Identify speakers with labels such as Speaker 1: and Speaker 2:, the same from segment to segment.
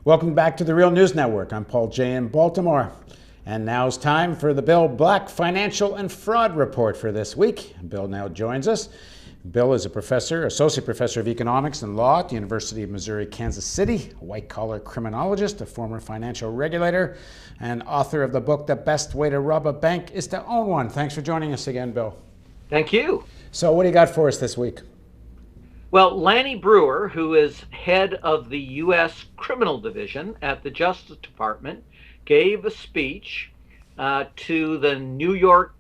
Speaker 1: Welcome back to the Real News Network. I'm Paul Jay in Baltimore. And now it's time for the Bill Black Financial and Fraud Report for this week. Bill now joins us. Bill is a professor, associate professor of economics and law at the University of Missouri, Kansas City, a white-collar criminologist, a former financial regulator, and author of the book, The Best Way to Rob a Bank is to Own One. Thanks for joining us again, Bill.
Speaker 2: Thank you.
Speaker 1: So what do you got for us this week?
Speaker 2: Well, Lanny Breuer, who is head of the U.S. Criminal Division at the Justice Department, gave a speech to the New York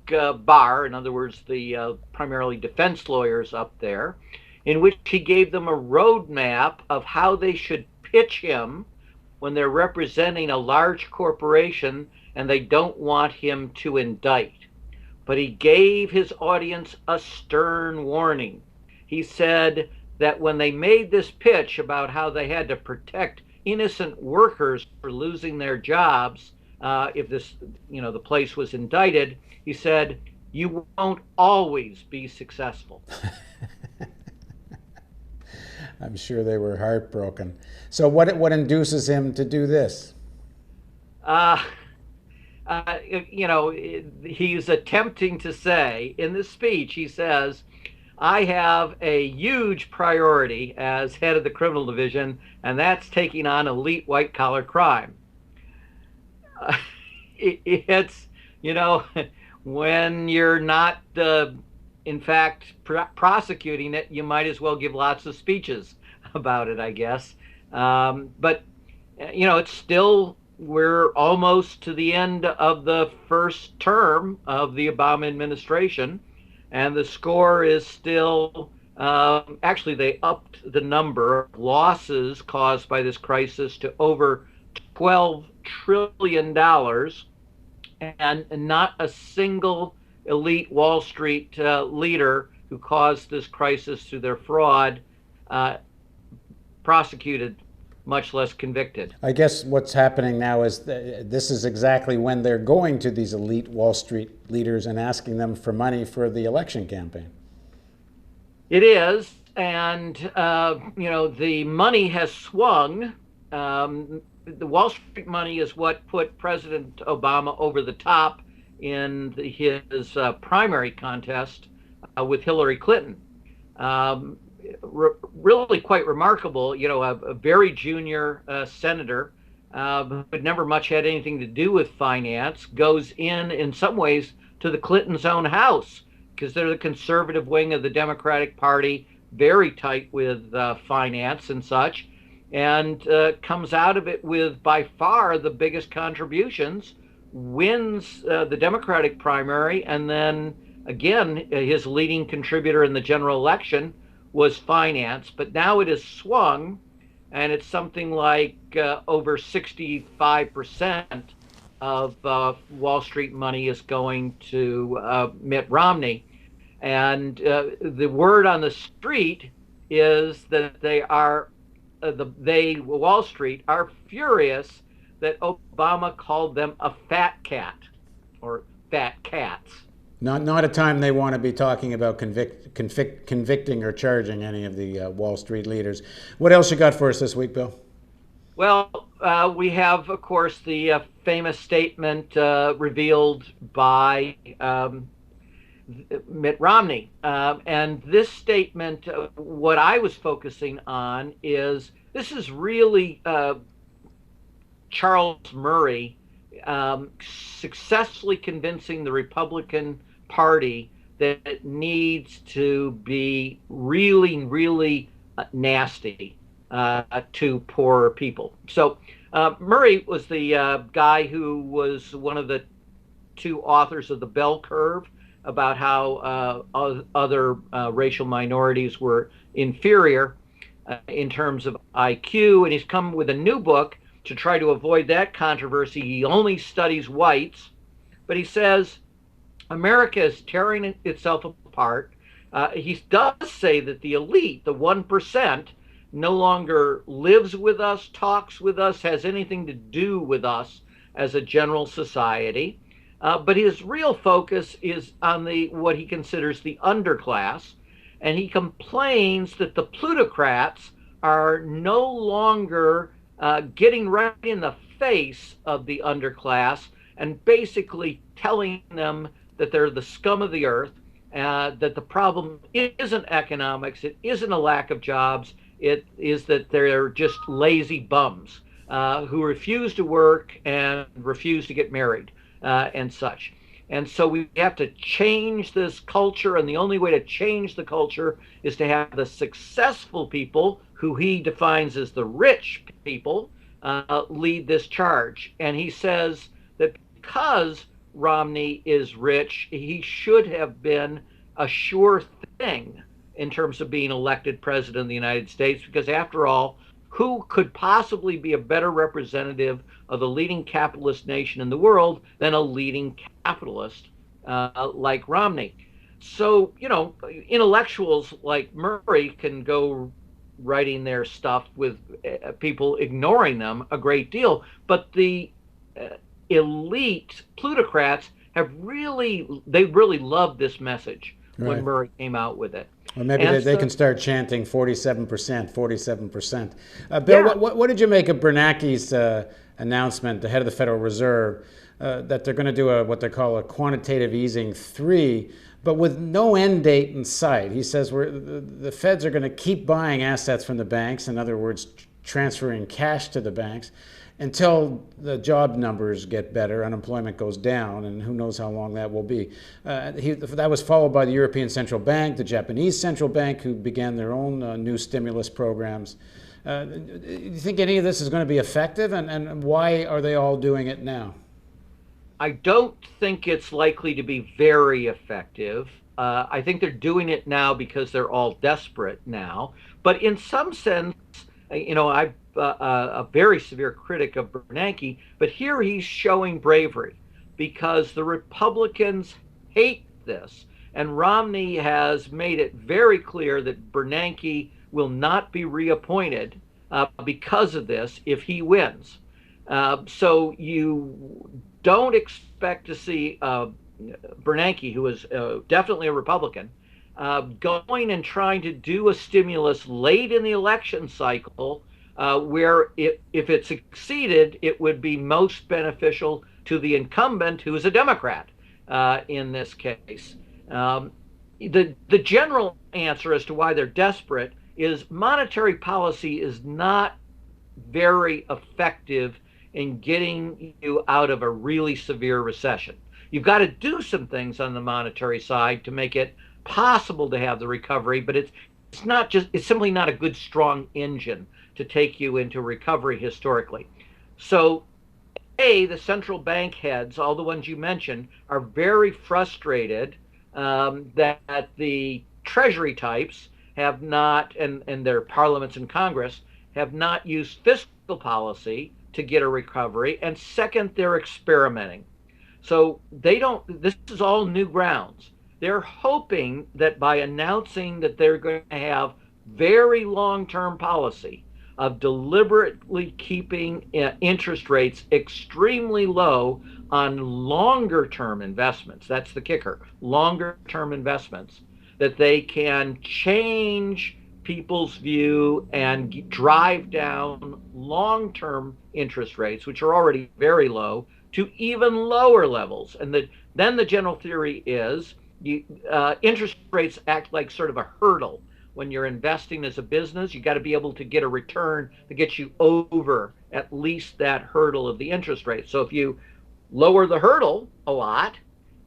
Speaker 2: bar, in other words, the primarily defense lawyers up there, in which he gave them a roadmap of how they should pitch him when they're representing a large corporation and they don't want him to indict. But he gave his audience a stern warning. He said that when they made this pitch about how they had to protect innocent workers for losing their jobs if the place was indicted, he said, "You won't always be successful."
Speaker 1: I'm sure they were heartbroken. So what induces him to do this?
Speaker 2: He's attempting to say in this speech, he says, "I have a huge priority as head of the criminal division, and that's taking on elite white collar crime." It's, when you're not, in fact, prosecuting it, you might as well give lots of speeches about it, I guess. But it's still, we're almost to the end of the first term of the Obama administration. And the score is still, actually, they upped the number of losses caused by this crisis to over $12 trillion. And not a single elite Wall Street leader who caused this crisis through their fraud prosecuted, much less convicted.
Speaker 1: I guess what's happening now is this is exactly when they're going to these elite Wall Street leaders and asking them for money for the election campaign.
Speaker 2: It is, and the money has swung. The Wall Street money is what put President Obama over the top in his primary contest with Hillary Clinton. Really quite remarkable, a very junior senator who had never much had anything to do with finance, goes in some ways, to the Clintons' own house, because they're the conservative wing of the Democratic Party, very tight with finance and such, and comes out of it with by far the biggest contributions, wins the Democratic primary, and then again, his leading contributor in the general election was finance. But now it has swung, and it's something like over 65% of Wall Street money is going to Mitt Romney. And the word on the street is that Wall Street are furious that Obama called them a fat cat or fat cats.
Speaker 1: Not a time they want to be talking about convicting or charging any of the Wall Street leaders. What else you got for us this week, Bill?
Speaker 2: Well, we have, of course, the famous statement revealed by Mitt Romney. And this statement, what I was focusing on is this is really Charles Murray successfully convincing the Republican Party that it needs to be really, really nasty to poor people. So Murray was the guy who was one of the two authors of the Bell Curve, about how other racial minorities were inferior in terms of IQ. And he's come with a new book to try to avoid that controversy. He only studies whites, but he says America is tearing itself apart. He does say that the elite, the 1%, no longer lives with us, talks with us, has anything to do with us as a general society. But his real focus is on what he considers the underclass, and he complains that the plutocrats are no longer getting right in the face of the underclass and basically telling them that they're the scum of the earth, that the problem isn't economics, it isn't a lack of jobs, it is that they're just lazy bums who refuse to work and refuse to get married and such. And so we have to change this culture, and the only way to change the culture is to have the successful people, who he defines as the rich people, lead this charge. And he says that because Romney is rich, he should have been a sure thing in terms of being elected president of the United States, because after all, who could possibly be a better representative of the leading capitalist nation in the world than a leading capitalist like Romney? So, intellectuals like Murray can go writing their stuff with people ignoring them a great deal, but the elite plutocrats they really loved this message when Murray came out with it.
Speaker 1: Well, maybe they can start chanting 47%, 47%. Bill, yeah. What did you make of Bernanke's announcement, the head of the Federal Reserve, that they're going to do what they call a quantitative easing 3, but with no end date in sight? He says the feds are going to keep buying assets from the banks, in other words, transferring cash to the banks, until the job numbers get better, unemployment goes down, and who knows how long that will be. That was followed by the European Central Bank, the Japanese Central Bank, who began their own new stimulus programs. Do you think any of this is going to be effective, and why are they all doing it now?
Speaker 2: I don't think it's likely to be very effective. I think they're doing it now because they're all desperate now. But in some sense, I've a very severe critic of Bernanke, but here he's showing bravery because the Republicans hate this. And Romney has made it very clear that Bernanke will not be reappointed because of this if he wins. So you don't expect to see Bernanke, who is definitely a Republican, going and trying to do a stimulus late in the election cycle, where if it succeeded, it would be most beneficial to the incumbent, who is a Democrat in this case. The general answer as to why they're desperate is monetary policy is not very effective in getting you out of a really severe recession. You've got to do some things on the monetary side to make it possible to have the recovery, but it's simply not a good, strong engine to take you into recovery historically. So, the central bank heads, all the ones you mentioned, are very frustrated that the Treasury types have not, and their parliaments and Congress, have not used fiscal policy to get a recovery. And second, they're experimenting. So this is all new grounds. They're hoping that by announcing that they're going to have very long-term policy of deliberately keeping interest rates extremely low on longer-term investments, that's the kicker, longer-term investments, that they can change people's view and drive down long-term interest rates, which are already very low, to even lower levels. And then the general theory is interest rates act like sort of a hurdle. When you're investing as a business, you got to be able to get a return that gets you over at least that hurdle of the interest rate. So if you lower the hurdle a lot,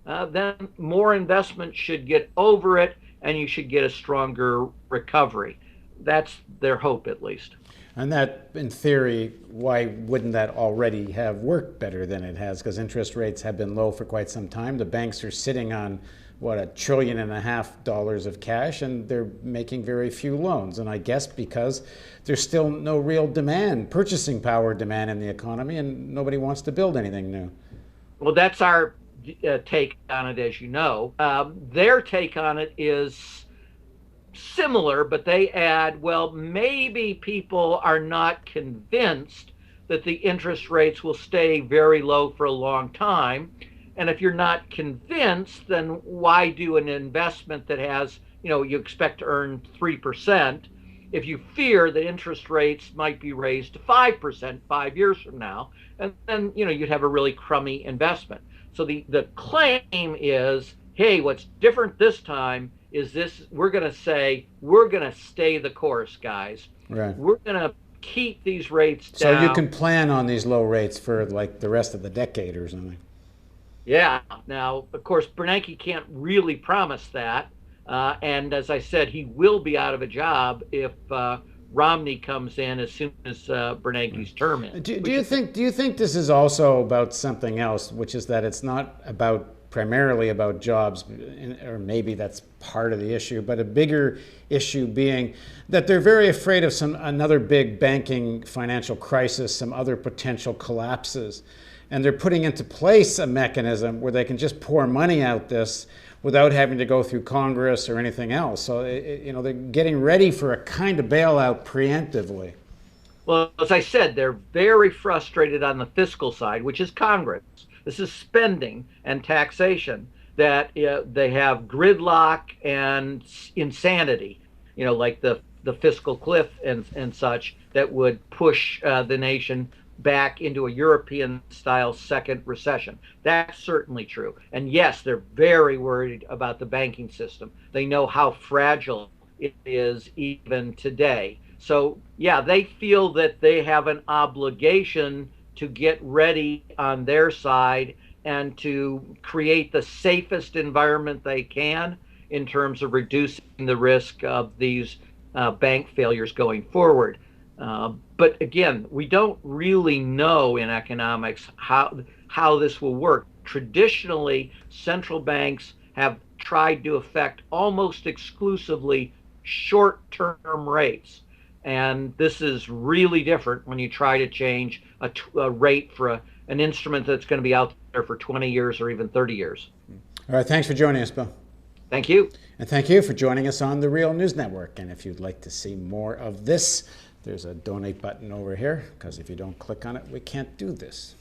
Speaker 2: then more investment should get over it, and you should get a stronger recovery. That's their hope, at least.
Speaker 1: And that, in theory, why wouldn't that already have worked better than it has? Because interest rates have been low for quite some time. The banks are sitting on, $1.5 trillion of cash, and they're making very few loans. And I guess because there's still no real demand, purchasing power demand in the economy, and nobody wants to build anything new.
Speaker 2: Well, that's our take on it, as you know. Their take on it is similar, but they add, well, maybe people are not convinced that the interest rates will stay very low for a long time. And if you're not convinced, then why do an investment that has, you expect to earn 3%? if you fear that interest rates might be raised to 5% 5 years from now, and then you'd have a really crummy investment. So the claim is, hey, what's different this time is this: we're going to say we're going to stay the course, guys.
Speaker 1: Right.
Speaker 2: We're going to keep these rates down.
Speaker 1: So you can plan on these low rates for like the rest of the decade or something.
Speaker 2: Yeah. Now, of course, Bernanke can't really promise that. And as I said, he will be out of a job if Romney comes in as soon as Bernanke's term ends.
Speaker 1: Do you think this is also about something else, which is that it's not primarily about jobs, or maybe that's part of the issue, but a bigger issue being that they're very afraid of another big banking financial crisis, some other potential collapses, and they're putting into place a mechanism where they can just pour money out this without having to go through Congress or anything else. So, they're getting ready for a kind of bailout preemptively.
Speaker 2: Well, as I said, they're very frustrated on the fiscal side, which is Congress. This is spending and taxation, that they have gridlock and insanity, like the fiscal cliff and such, that would push the nation back into a European-style second recession. That's certainly true. And yes, they're very worried about the banking system. They know how fragile it is even today. So, yeah, they feel that they have an obligation to get ready on their side and to create the safest environment they can in terms of reducing the risk of these bank failures going forward. But again, we don't really know in economics how this will work. Traditionally, central banks have tried to affect almost exclusively short-term rates. And this is really different when you try to change a rate for an instrument that's going to be out there for 20 years or even 30 years.
Speaker 1: All right, thanks for joining us, Bill.
Speaker 2: Thank you.
Speaker 1: And thank you for joining us on the Real News Network. And if you'd like to see more of this, there's a donate button over here, because if you don't click on it, we can't do this.